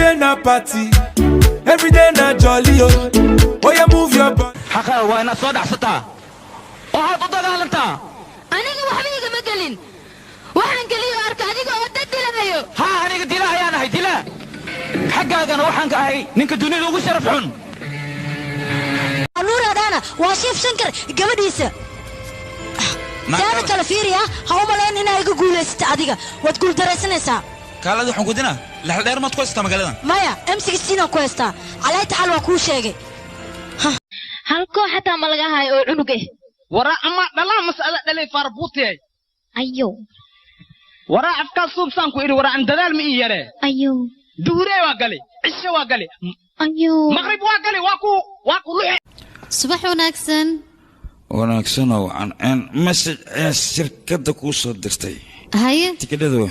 day na party, every day na jolly oh. Oh yeah, move your body. حقا وانا صدع ستا وهاد ضدغالنتا aniga waxba igama galin waxaan kaliya arka adiga oo dad dilayo ها aniga dila ayaan ahay dila xaqaagana waxaan ka ahay ninka dunida ugu sharaf xun anuur adana waa sheef shankar gabadhiisa saada kala fiiriya ha u malayn inay iga guulaysto adiga wad guul dareysanaysaa kaalada waxaan ku dinaa la dheer ma ku haystaa magaalada maya M16 aan ku haystaa calaay taxal waa ku sheegay halko xataa ma laga hayo oo cunug ah wara ama dhalaa mas'ala dhalay farbuutay ayo wara afka suubsan ku iri wara aan dadaal ma ii yare ayo duure waa gali cisho waa gali ayo maghrib waa gali waa ku luxay subax wanaagsan oo aan message shirkadda ku soo dirtay haye tikidhadu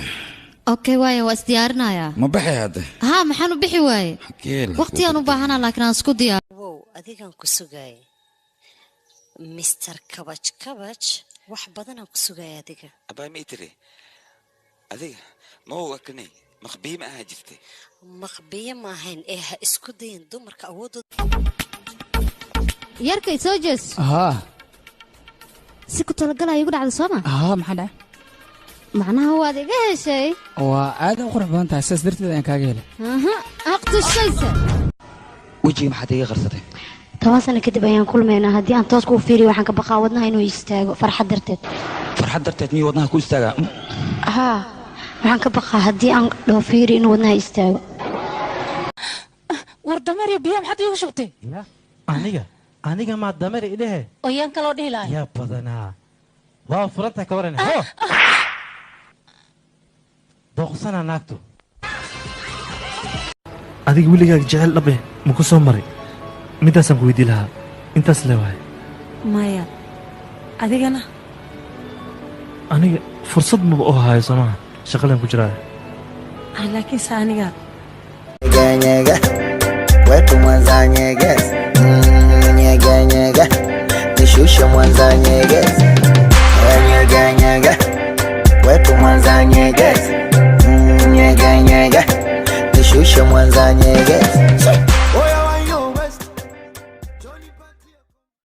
okay waaye waa isdiyaarinaya ma baxay hadda ha maxaan u bixi waaye waqti aan u baahanaa laakiin aan isku diyaar wow adigan ku sugay Mr. Kabach wax badan aan ku sugay adiga abaa ma tiri adiga ma waa kanay maqbiye ma aha jirtay maqbiye ma ahayn ee ha isku dayin dumarka awoodooda yarkay soo jees si ku talagalay igu dhacday Soomaa maxaa dhacay macnaha waad iga heshay waa aad u qurux badan tahay saas darteed aan kaaga helay aqti shaysa wajiga maxaad iga qarsatay 10 sano kadib ayaan kulmeynaa haddii aan toos ku fiiriyo waxaan ka baqaa wadnaha inuu istaago farxad darteed miyuu wadnaha ku istaagaa waxaan ka baqaa haddii aan dhoo fiiriyo inuu wadnaha istaago war damari biyo maxaad iigu shubtay aniga ma damari ilahe oo yaan kaloo dhihi lahay yaa badanaa waa furanta ka waran doqsana naagtu adiga wiligaa jecel dhabe ma ku soo maray midaasaan ku weydii lahaa intaas leewahay maya adigana aniga fursad maba oo hayo soomaha shaqadan ku jiraa laakiinse aniga nyega wetu mwanza nyeges nyega nishushe mwanza nyeges nyega wetu mwanza nyeges nyega nishushe mwanza nyeges